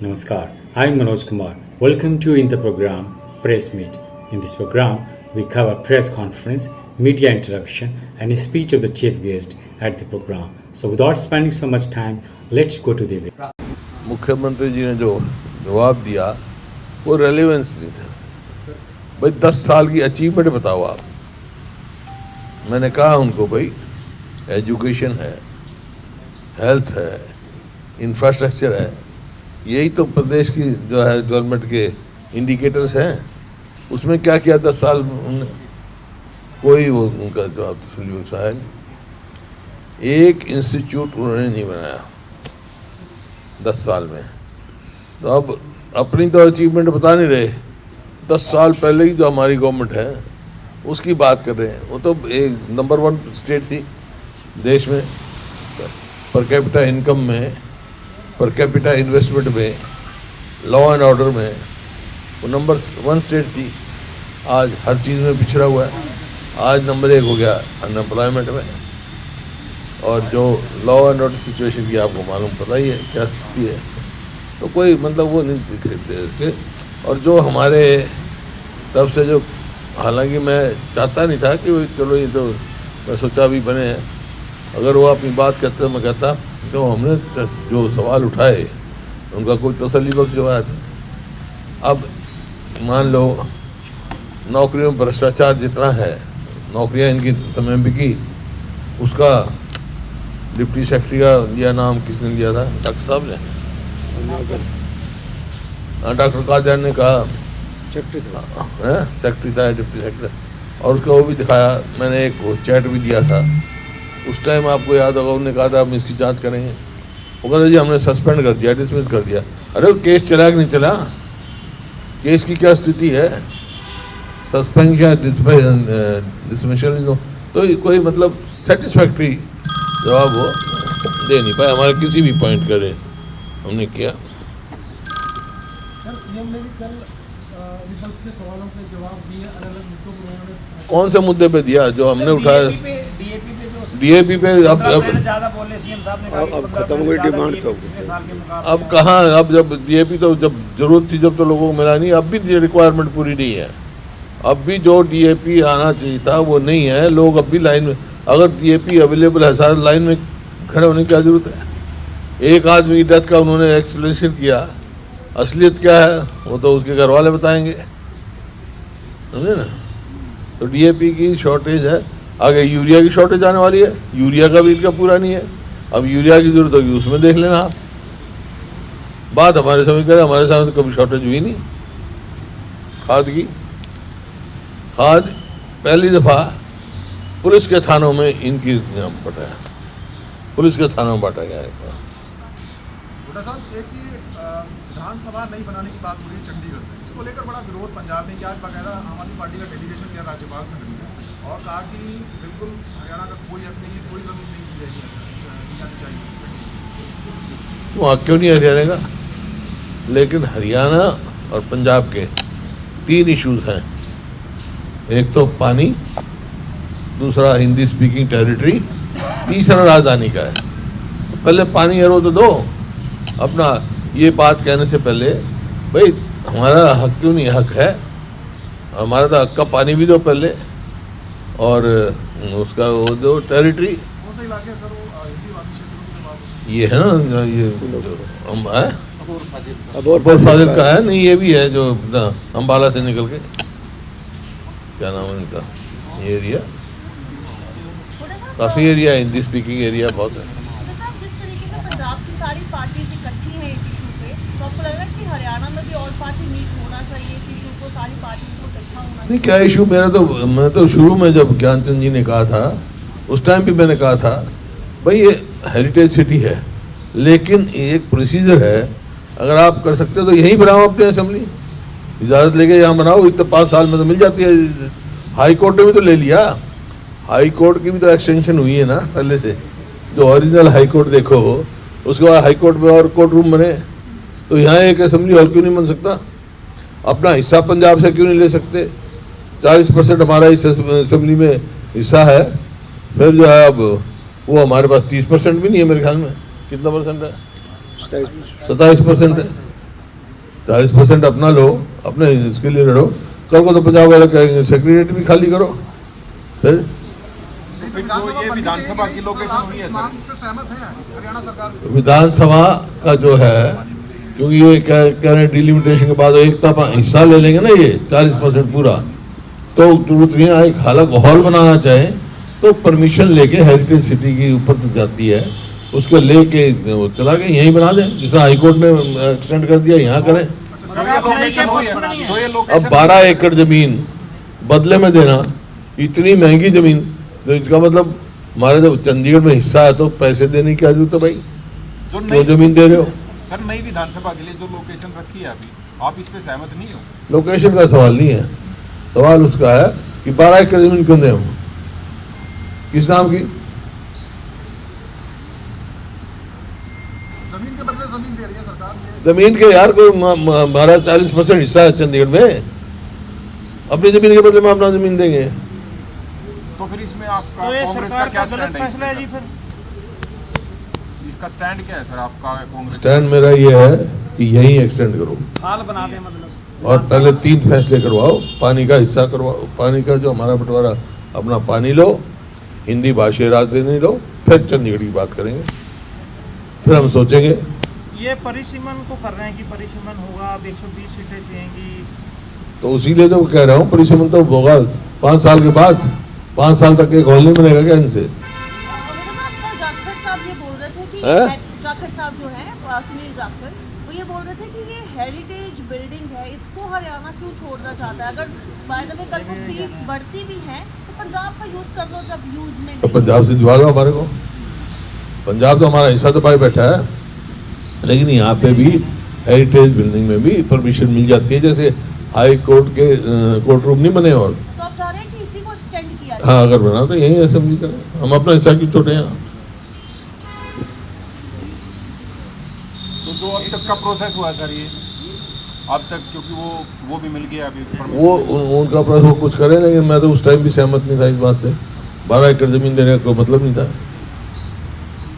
Namaskar, I am Manoj Kumar. Welcome to in the program Press Meet. In this program, we cover press conference, media interaction, and a speech of the chief guest at the program. So, without spending so much time, let's go to the video. मुख्यमंत्री जी ने जो जवाब दिया वो relevance नहीं था। भाई 10 साल की अचीवमेंट बताओ आप। मैंने कहा उनको भाई एजुकेशन है, हेल्थ है, इंफ्रास्ट्रक्चर है, यही तो प्रदेश की जो है डेवलपमेंट के इंडिकेटर्स हैं। उसमें क्या किया 10 साल उन्होंने? कोई वो उनका जवाब तसल्ली है नहीं। एक इंस्टीट्यूट उन्होंने नहीं बनाया 10 साल में। तो अब अपनी तो अचीवमेंट बता नहीं रहे, 10 साल पहले ही जो हमारी गवर्नमेंट है उसकी बात कर रहे हैं। वो तो एक नंबर 1 स्टेट थी देश में, पर कैपिटा इनकम में, पर कैपिटा इन्वेस्टमेंट में, लॉ एंड ऑर्डर में वो नंबर 1 स्टेट थी। आज हर चीज़ में पिछड़ा हुआ है। आज नंबर 1 हो गया अनएम्प्लॉयमेंट में, और जो लॉ एंड ऑर्डर सिचुएशन की आपको मालूम पता ही है क्या स्थिति है। तो कोई मतलब वो नहीं दिखते इसके। और जो हमारे तब से जो, हालांकि मैं चाहता नहीं था कि चलो ये तो मैं सोचा भी बने हैं, अगर वो अपनी बात कहते तो मैं कहता तो हमने जो सवाल उठाए उनका कोई तसल्ली बख्श जवाब। अब मान लो नौकरियों में भ्रष्टाचार जितना है, नौकरियां इनकी समय बिकी, उसका डिप्टी सेक्रेटरी का लिया नाम किसने लिया था? डॉक्टर साहब ने, डॉक्टर कादर ने कहा सेक्रेटरी था, डिप्टी सेक्रेटरी, और उसका वो भी दिखाया। मैंने एक चैट भी दिया था उस टाइम, आपको याद होगा। उन्होंने कहा था हम इसकी जांच करेंगे। वो कहता जी हमने सस्पेंड कर दिया, डिसमिस कर दिया। अरे वो केस चला कि नहीं चला? केस की क्या स्थिति है? सस्पेंड क्या डिसमिसल? तो कोई मतलब सेटिस्फैक्ट्री जवाब वो दे नहीं पाए हमारे किसी भी पॉइंट का। हमने किया। कौन से मुद्दे पे दिया जो हमने उठाया? डीएपी पे अब खत्म हुई डिमांड तो अब कहाँ? अब जब डीएपी तो जब जरूरत थी जब तो लोगों को मिला नहीं। अब भी रिक्वायरमेंट पूरी नहीं है। अब भी जो डीएपी आना चाहिए था वो नहीं है। लोग अब भी लाइन में, अगर डीएपी अवेलेबल है, सारे लाइन में खड़े होने की क्या जरूरत है? एक आदमी की डेथ का उन्होंने एक्सप्लेनेशन किया, असलियत क्या है वो तो उसके घर वाले बताएंगे, समझे ना? तो डीएपी की शॉर्टेज है। आगे यूरिया की शॉर्टेज आने वाली है, यूरिया का भी इनका पूरा नहीं है। अब यूरिया की जरूरत होगी उसमें देख लेना आप। बात हमारे समझ करें, हमारे सामने तो कभी शॉर्टेज हुई नहीं खाद की। खाद पहली दफ़ा पुलिस के थानों में इनकी बटा, पुलिस के थानों में बांटा गया है। विधानसभा नहीं बनाने की बात हो रही है चंडीगढ़ में, इसको लेकर बड़ा विरोध पंजाब में किया। आज बाकायदा आम आदमी पार्टी का डेलीगेशन गया राज्यपाल से मिलने और कहा कि बिल्कुल हरियाणा का कोई हक नहीं है, कोई जमीन नहीं दी जानी चाहिए। वहाँ क्यों नहीं हरियाणा का? लेकिन हरियाणा और पंजाब के 3 इश्यूज हैं। एक तो पानी, दूसरा हिंदी स्पीकिंग टेरिटरी, तीसरा राजधानी का है। तो पहले पानी है वो तो दो। अपना ये बात कहने से पहले भाई हमारा हक क्यों नहीं? हक है हमारा, तो हक का पानी भी दो पहले, और उसका वो दो टेरिटरी। ये है ना, ये अबोर फाजिल का है नहीं, ये भी है जो अम्बाला से निकल के, क्या नाम है इनका, ये एरिया काफ़ी एरिया है, हिंदी स्पीकिंग एरिया बहुत है। जिस तरीके से पंजाब की सारी पार्टीज इकट्ठी हैं इस इशू पे, तो आपको लग रहा है कि हरियाणा में भी और पार्टी मीट होना चाहिए इस इशू को, सारी पार्टी को इकट्ठा होना? नहीं, क्या इशू? मैं तो शुरू में जब ज्ञानचंद जी ने कहा था उस टाइम भी मैंने कहा था भाई ये हेरिटेज सिटी है, लेकिन एक प्रोसीजर है। अगर आप कर सकते हो तो यहीं बनाओ अपनी असेंबली, इजाज़त लेके यहाँ बनाओ। इतने 5 साल में तो मिल जाती है। हाई कोर्ट ने भी तो ले लिया, हाई कोर्ट की भी तो एक्सटेंशन हुई है ना पहले से। जो ओरिजिनल हाई कोर्ट देखो, उसके बाद हाई कोर्ट में और कोर्ट रूम बने। तो यहाँ एक असेंबली हॉल क्यों नहीं बन सकता? अपना हिस्सा पंजाब से क्यों नहीं ले सकते? 40% हमारा इस असेंबली में हिस्सा है। फिर जो है अब वो हमारे पास 30% भी नहीं है मेरे ख्याल में। कितना परसेंट है? 27% है। 40% अपना लो, अपने इसके लिए लड़ो। कल को तो पंजाब वाले कहेंगे सेक्रेटरी भी खाली करो। फिर ये विधानसभा की लोकेशन हुई है सर, से सहमत है हरियाणा सरकार? विधानसभा का जो है, क्योंकि ये कह रहे हैं डिलिमिटेशन के बाद एक तरफा हिस्सा ले लेंगे ना ये 40% पूरा, तो जरूरत नहीं है। एक अलग हॉल बनाना चाहे तो परमिशन लेके हेरिटेज सिटी के ऊपर तक जाती है, उसको लेके चला के यहीं बना दें, जिस तरह हाईकोर्ट ने एक्सटेंड कर दिया यहाँ करें। अब 12 एकड़ जमीन बदले में देना, इतनी महंगी जमीन, तो इसका मतलब हमारे तो चंडीगढ़ में हिस्सा है तो पैसे देने की क्या जरूरत है भाई? क्यों जमीन दे रहे हो? सर नई विधानसभा के लिए जो लोकेशन रखी है अभी, आप इस पे सहमत नहीं हो? लोकेशन का सवाल नहीं है, सवाल उसका है कि 12 एकड़ जमीन क्यों दें हम, किस नाम की? जमीन के बदले जमीन दे रही है सरकार। जमीन के यार कोई हमारा 40% हिस्सा है चंडीगढ़ में, अपनी जमीन के बदले में अपना जमीन देंगे। तो फिर इसमें आपका कांग्रेस का क्या स्टैंड है? जी फिर इसका स्टैंड क्या है सर आपका? कांग्रेस स्टैंड मेरा ये है कि यही एक्सटेंड करो, हाल बना दे मतलब, और पहले 3 फैसले करवाओ, पानी का हिस्सा करवाओ, पानी का जो हमारा बंटवारा, अपना पानी लो, हिंदी भाषी राजधानी लो, फिर चंडीगढ़ की बात करेंगे, फिर हम सोचेंगे। ये परिसीमन को कर रहे हैं कि परिसीमन होगा, अब 120 सीटें चाहिएंगी, तो उसीलिए तो कह रहा हूँ परिसीमन तो होगा 5 साल के बाद। 5 साल तक एक हॉल नहीं बनेगा क्या इनसे? जाखड़ साहब ये बोल रहे थे कि जाखड़ साहब जो है सुनील जाखड़, वो ये बोल रहे थे कि ये हेरिटेज बिल्डिंग है, इसको हरियाणा क्यों छोड़ना चाहता है? अगर बाय द वे कल को सीट्स बढ़ती भी हैं तो पंजाब का यूज कर लो जब यूज में। तो पंजाब से दिवा दो हमारे को, पंजाब तो हमारा हिस्सा तो पाई बैठा है, लेकिन यहाँ पे भी हेरिटेज बिल्डिंग में भी परमिशन मिल जाती है, जैसे हाई कोर्ट के कोर्ट रूम नहीं बने। और तो आप चाह रहे हैं कि इसी को एक्सटेंड किया जाए? हाँ, अगर बना तो यही असेंबली करें, हम अपना हिस्सा क्यों छोटे यहाँ? तो जो अब तक का प्रोसेस हुआ सर ये अब तक, क्योंकि वो भी मिल गया अभी वो उनका प्रोसेस वो कुछ करें, लेकिन मैं तो उस टाइम भी सहमत नहीं था इस बात से। 12 एकड़ जमीन देने का कोई मतलब नहीं था,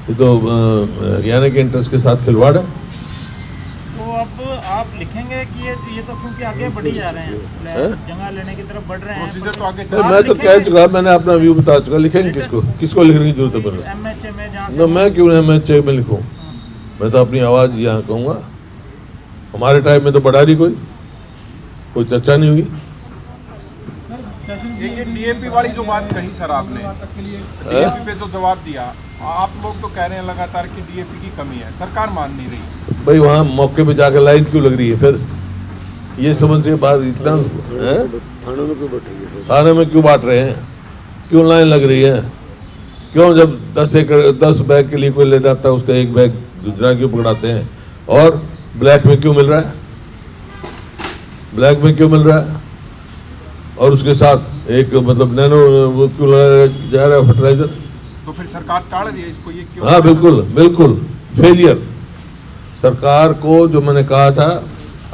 ये तो हरियाणा के इंटरेस्ट के साथ खिलवाड़ है। तो अब आप लिखेंगे कि ये तो क्योंकि आगे बढ़ी जा रहे हैं, जगह लेने की तरफ बढ़ रहे हैं, प्रोसीजर तो आगे मैं तो कह चुका, मैंने अपना व्यू बता चुका। लिखेंगे किसको लिखने की जरूरत है? पहले MHA में जहाँ न मैं क्यों MHA में लिखूँ, मैं तो अपनी आवाज़ यहाँ कहूँगा। हमारे टाइम में तो बढ़ा रही कोई चर्चा नहीं हुई। ये DAP वाली जो बात कही सर आपने, DAP पे जो जवाब दिया, आप लोग तो कह रहे हैं लगातार कि DAP की कमी है, सरकार मान नहीं रही। भाई वहाँ मौके पे जाकर लाइन क्यों लग रही है? फिर ये समझ से बात इतना थाने में क्यों बांट रहे हैं? क्यों लाइन लग रही है? क्यों जब 10 बैग के लिए कोई ले जाता है उसका 1 बैग दूसरा क्यों पकड़ाते हैं? और ब्लैक में क्यों मिल रहा है? ब्लैक में क्यों मिल रहा है? और उसके साथ एक मतलब नैनो वो क्यों जा रहा है फर्टिलाइजर? तो फिर सरकार टाल रही है इसको, ये क्यों? हाँ बिल्कुल फेलियर। सरकार को जो मैंने कहा था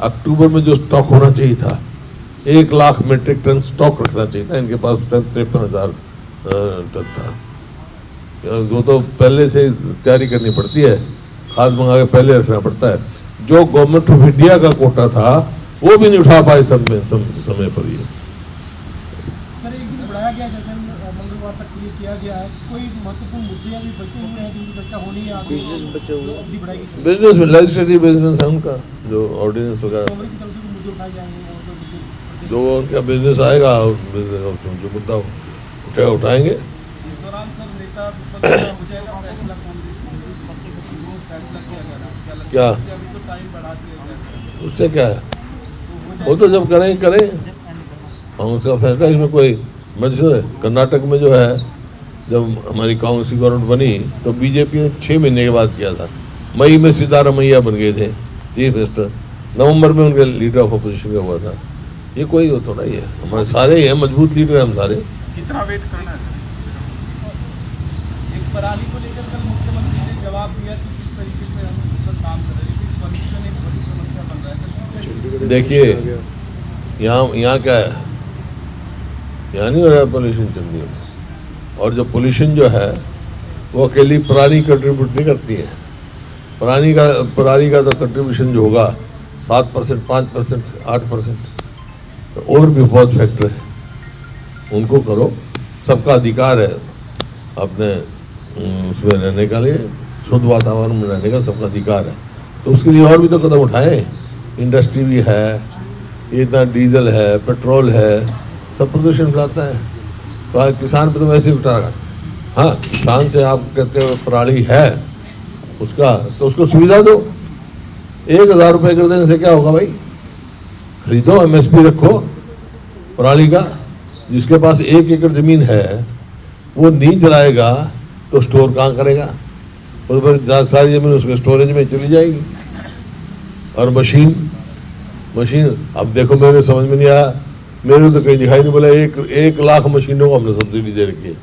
अक्टूबर में जो स्टॉक होना चाहिए था, 1 लाख मीट्रिक टन स्टॉक रखना चाहिए था, इनके पास 53,000 टन था। वो तो पहले से तैयारी करनी पड़ती है, खाद मंगा के पहले रखना पड़ता है। जो गवर्नमेंट ऑफ इंडिया का कोटा था वो भी नहीं उठा पाए समय पर। ये सर एक दिन बढ़ाया गया सेशन मंगलवार तक के लिए किया गया है, कोई महत्वपूर्ण मुद्दे अभी बचे हुए हैं जिनकी चर्चा होनी है? अवधि बढ़ाई गई, बिजनेस में लेजिस्लेटिव बिजनेस है उनका, जो ऑर्डिनेंस वगैरह कांग्रेस की तरफ से मुद्दे उठाए जाएंगे और कोई मुद्दे जो उनका बिजनेस आएगा, जो मुद्दा उठाएंगे। इस दौरान सर नेता विपक्ष हो जाएगा फैसला, फैसला किया गया क्या अभी तो टाइम बढ़ा दिया गया, उससे क्या है? वो तो जब करें हम उसका फैसला। इसमें कोई मजबूर है। कर्नाटक में जो है, जब हमारी कांग्रेस की गवर्नमेंट बनी तो बीजेपी ने 6 महीने के बाद किया था। मई में सिद्धारमैया बन गए थे चीफ मिनिस्टर, नवंबर में उनके लीडर ऑफ अपोजिशन का हुआ था। ये कोई हो थोड़ा ही है, हमारे सारे ही हैं, मजबूत लीडर हैं हम सारे। कितना वेट करना है? एक पराली को लेकर कल मुख्यमंत्री ने जवाब दिया कि किस तरीके से हम इस पर काम कर रहे हैं, लेकिन पॉल्यूशन एक बड़ी समस्या बन रहा है। देखिए यहाँ क्या है, यहाँ नहीं हो रहा है पोल्यूशन चंडीगढ़। और जो पोल्यूशन जो है वो अकेली पराली कंट्रीब्यूट नहीं करती है। पराली का तो कंट्रीब्यूशन जो होगा 7%, 5%, 8%, और भी बहुत फैक्टर है, उनको करो। सबका अधिकार है अपने उसमें रहने का लिए, शुद्ध वातावरण में रहने का सबका अधिकार है। तो उसके लिए और भी तो कदम उठाए। इंडस्ट्री भी है, इतना डीजल है, पेट्रोल है, सब प्रदूषण फैलाता है। तो किसान पे तो वैसे ही उठा रहा। हाँ, किसान से आप कहते हो पराली है उसका, तो उसको सुविधा दो। 1,000 रुपये कर देने से क्या होगा भाई? खरीदो, MSP रखो पराली का। जिसके पास 1 एकड़ जमीन है वो नहीं जलाएगा तो स्टोर कहाँ करेगा? तो फिर सारी जमीन उसमें स्टोरेज में चली जाएगी। और मशीन अब देखो, मेरे समझ में नहीं आया, मेरे तो कहीं दिखाई नहीं बोला 1 लाख मशीनों को हमने सब्सिडी दे रखी है।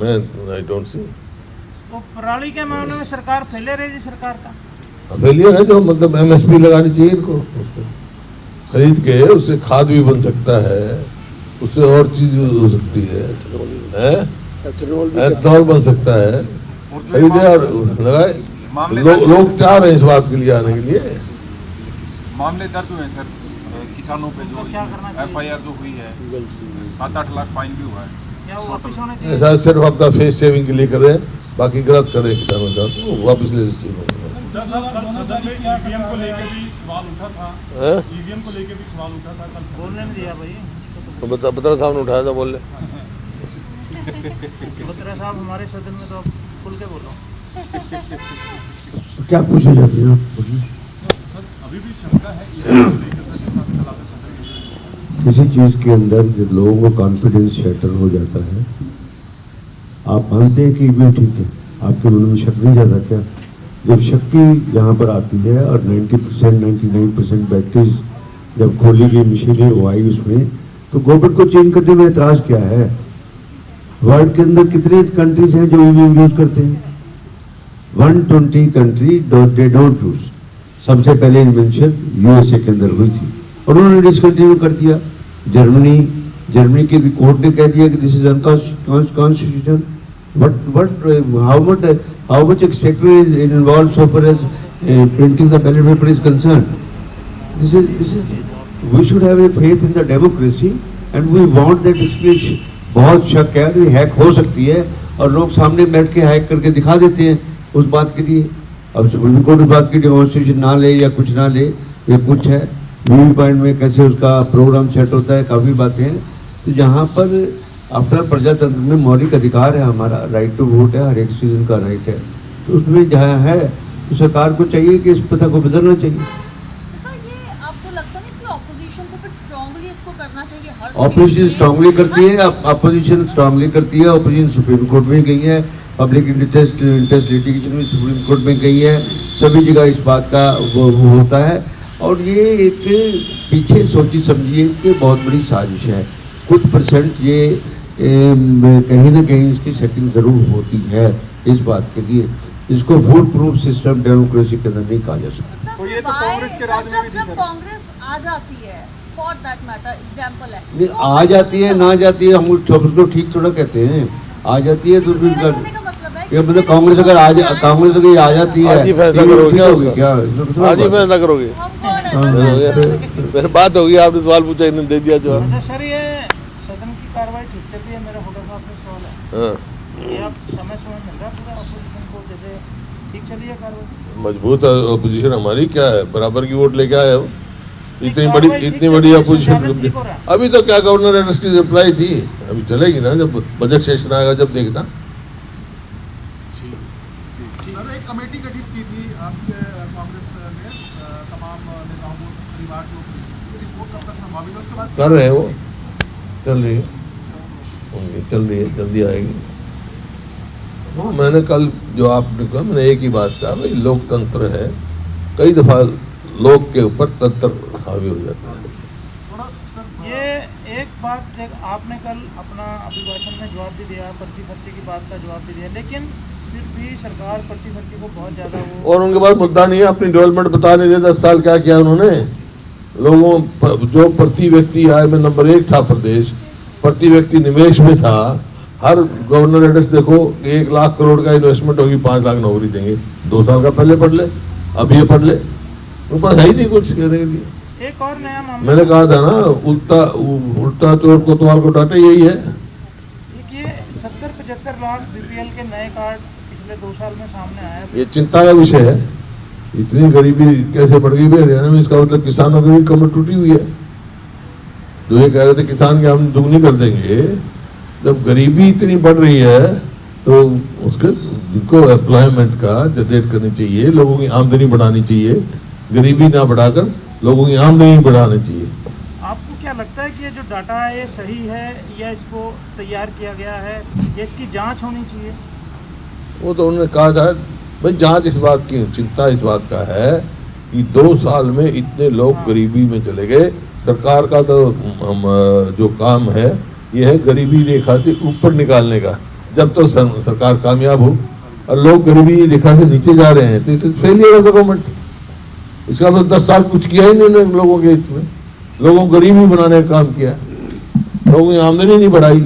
मैं आई डोंट सी। तो पराली के मामले में सरकार फेलियर है जी, सरकार का फेलियर है। जो मतलब MSP लगानी चाहिए इनको, खरीद के उससे खाद भी बन सकता है, उससे और चीज हो सकती है, एथेनॉल बन सकता है। खरीदे और लगाए। लोग तैयार हैं इस बात के लिए आने के लिए। मामले दर्ज हुए हैं सर किसानों पे, जो FIR जो हुई है, 7-8 लाख फाइन भी हुआ है। क्या वो वापस होने चाहिए? ऐसा सिर्फ अपना फेस सेविंग के लिए करे, बाकी गलत करे किसानों का तो वापस ले चाहिए। सदन में EVM को लेकर भी सवाल उठा था, EVM को लेकर भी सवाल उठा था कल। बोलने नहीं दिया भाई। तो बत्रा साहब ने उठाया था, बोल ले। बत्रा साहब हमारे सदन में तो आप खुल के बोलो। क्या पूछे जाते हैं? सर अभी भी शंका है EVM को लेकर सर, जितना कल आपने सदन में किसी चीज़ के अंदर जब लोगों को कॉन्फिडेंस शैटर हो जाता है, आप मानते हैं कि ये ठीक है, आपके मन में शक नहीं जाता क्या? जब शक्ति यहाँ पर आती है और 90%, 99% बैटरीज जब खोली गई मशीनें वो आई उसमें, तो गवर्नमेंट को चेंज करने में एतराज क्या है? वर्ल्ड के अंदर कितने कंट्रीज हैं जो ईवीएम यूज करते हैं? 120 कंट्री दे डोंट यूज। सबसे पहले इन्वेंशन USA के अंदर हुई थी और उन्होंने डिसकंटिन्यू कर दिया। जर्मनी की कोर्ट ने कह दिया कि this is unconstitutional. How much exactor is involve so for as printing the ballot paper is concern. This is we should have a faith in the democracy and we want that. इसलिए बहुत शक है कि hack हो सकती है और लोग सामने बैठ के हैक करके दिखा देते हैं उस बात के लिए। अब सुप्रीम कोर्ट उस बात की डेमोन्स्ट्रेशन ना ले या कुछ ना ले, ये कुछ है मीटिंग पॉइंट में कैसे उसका प्रोग्राम सेट होता है, काफ़ी बातें हैं। तो जहाँ पर आफ्टर प्रजातंत्र में मौलिक अधिकार है, हमारा राइट टू वोट है, हर एक सिटीजन का राइट है, तो उसमें जहाँ है तो सरकार को चाहिए कि इस प्रथा को बदलना चाहिए। ऑपोजिशन स्ट्रांगली करती है, अपोजिशन स्ट्रांगली करती है। अपोजिशन सुप्रीम कोर्ट में गई है, पब्लिक इंटरेस्ट लिटिगेशन में सुप्रीम कोर्ट में गई है, सभी जगह इस बात का वो होता है। और ये एक पीछे सोची समझिए कि बहुत बड़ी साजिश है। कुछ परसेंट ये कहीं ना कहीं इसकी सेटिंग ज़रूर होती है इस बात के लिए। इसको फुल प्रूफ सिस्टम डेमोक्रेसी के अंदर नहीं कहा जा सकता। तो ये तो कांग्रेस के राज में भी थी जब सर। कांग्रेस आ जाती है, फॉर दैट मैटर एग्जांपल है, नहीं आ जाती है ना जाती है, हम उसको ठीक थोड़ा कहते हैं। आ जाती है तो मेरा कहने का मतलब है ये मतलब कांग्रेस अगर आ जाती है, आज ही फैसला करोगे क्या उसका? क्या आज ही फैसला करोगे? हम कौन है? फिर बात होगी, आपने सवाल पूछा, इन्होंने दे दिया जवाब। अच्छा सर, ये सदन की कार्रवाई ठीक चल रही है? मेरा फोटो साहब से सवाल है, हाँ, ये आप समय मिल रहा है पूरा अपोजिशन को, जैसे ठीक चली है कार्रवाई? मजबूत अपोजिशन हमारी क्या है, बराबर की वोट लेके आए हो। इतनी बड़ी अपोजिशन। अभी तो क्या गवर्नर एड्रेस की रिप्लाई थी, अभी चलेगी ना, जब बजट सेशन आएगा जब देखना। सर एक कमेटी गठित की थी आपके कांग्रेस ने, तमाम नेताओं को परिवार के ऊपर, रिपोर्ट कब तक संभावित है? उसके बाद कर रहे हैं वो, चल रही है, जल्दी आएगी। हाँ, मैंने कल जो आपने कहा, मैंने एक ही बात कहा, भाई लोकतंत्र है, कई दफा लोग के ऊपर तंत्र हावी हो जाता है। थोड़ा सर ये एक बात आपने कल अपना अभिभाषण में जवाब भी दिया, पर्ची की बात का जवाब भी दिया, लेकिन फिर भी सरकार पर्ची को बहुत ज़्यादा वो, और उनके पास मुद्दा नहीं है, अपनी डेवलपमेंट बता नहीं दे। 10 साल क्या किया उन्होंने लोगों जो प्रति व्यक्ति आय में नंबर 1 था प्रदेश, प्रति व्यक्ति निवेश में था। हर गवर्नर एड्रेस देखो, 1 लाख करोड़ का इन्वेस्टमेंट होगी, 5 लाख नौकरी देंगे। 2 साल का पहले पढ़ ले, अब ये पढ़ ले, उनके पास है ही नहीं कुछ कहने के लिए। एक और नया मामला मैंने कहा था ना, उल्टा चोर कोतवाल को डांटे, यही है। देखिए 70-75 लाख बीपीएल के नए कार्ड पिछले 2 साल में सामने आए। ये चिंता का विषय है। इतनी गरीबी कैसे बढ़ गई हरियाणा में, इसका मतलब किसानों की भी कमर टूटी हुई है। जो ये कह रहे थे किसान की हम दुगनी कर देंगे, जब गरीबी इतनी बढ़ रही है तो उसके जिनको एम्प्लॉयमेंट का जनरेट करनी चाहिए, लोगों की आमदनी बढ़ानी चाहिए, गरीबी ना बढ़ाकर लोगों की आमदनी बढ़ानी चाहिए। आपको क्या लगता है कि ये जो डाटा है ये सही है या इसको तैयार किया गया है या इसकी जांच होनी चाहिए? वो तो उन्होंने कहा था भाई जांच इस बात की, चिंता इस बात का है कि 2 साल में इतने लोग गरीबी में चले गए। सरकार का तो जो काम है ये है गरीबी रेखा से ऊपर निकालने का। जब तो सरकार कामयाब हो और लोग गरीबी रेखा से नीचे जा रहे हैं तो it is failure of the government. इसका मतलब 10 साल कुछ किया ही नहीं लोगों के हित में। लोगों को गरीबी बनाने का काम किया, लोगों की आमदनी नहीं बढ़ाई।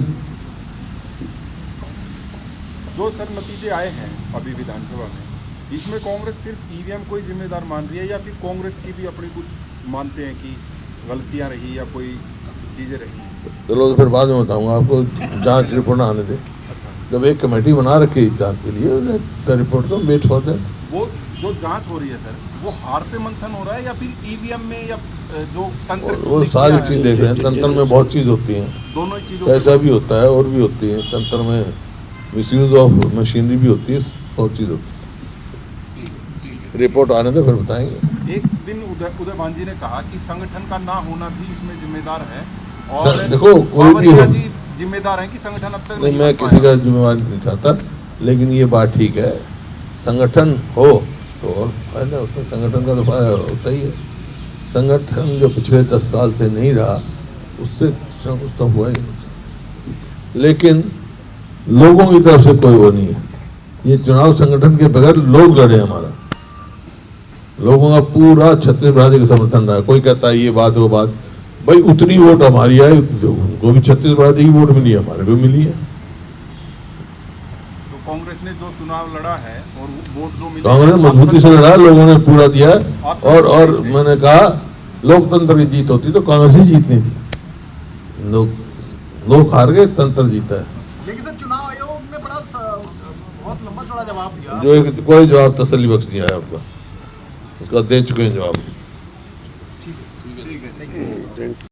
जो सर नतीजे आए हैं अभी विधानसभा में, इसमें कांग्रेस सिर्फ ईवीएम को ही जिम्मेदार मान रही है या फिर कांग्रेस की भी अपनी कुछ मानते हैं कि गलतियां रही या कोई चीजें रही? चलो तो फिर बाद में बताऊंगा आपको, जांच रिपोर्ट आने दे। जब एक कमेटी बना रखी है जांच के लिए, रिपोर्ट को वेट फॉर दैट। वो जो जांच हो रही है सर, वो हार पे मंथन हो रहा है या फिर ईवीएम में, या जो तंत्र वो सारी चीज देख रहे हैं। तंत्र में बहुत चीज होती है, दोनों चीजों पैसा भी होता है और भी होती है। तंत्र में मिसयूज ऑफ मशीनरी भी होती है, बहुत चीज होती है। रिपोर्ट आने दे फिर बताएंगे। एक दिन उदय भांजी ने कहा कि संगठन का ना होना भी इसमें जिम्मेदार है, और देखो कोई भी हो, जिम्मेदार है कि संगठन अब तक नहीं, मैं किसी का जिम्मेवारी नहीं चाहता, लेकिन ये बात ठीक है, संगठन हो तो और फायदा होता है। संगठन का तो फायदा होता ही है। संगठन जो पिछले 10 साल से नहीं रहा, उससे कुछ तो हुआ ही नहीं। लेकिन लोगों की तरफ से कोई वो नहीं है। ये चुनाव संगठन के बगैर लोग लड़े। हमारा लोगों का पूरा छत्तीसगढ़ का समर्थन रहा। कोई कहता है ये बात वो बात, भाई उतनी वोट हमारी आई, उनको भी छत्तीसगढ़ की वोट मिली है, हमारे को मिली है। तो कांग्रेस ने जो चुनाव लड़ा है और वोट जो मिले, कांग्रेस मजबूती से लड़ा, लोगों ने पूरा दिया। और मैंने कहा लोकतंत्र की जीत होती तो कांग्रेस ही जीतनी थी। लोग हार गए, तंत्र जीता है। लेकिन सर चुनाव आयोग ने बड़ा बहुत लंबा चौड़ा जवाब दिया, जो कोई जवाब तसल्ली बख्श नहीं आया आपका, उसका दे चुके हैं जवाब। ठीक है, थैंक यू।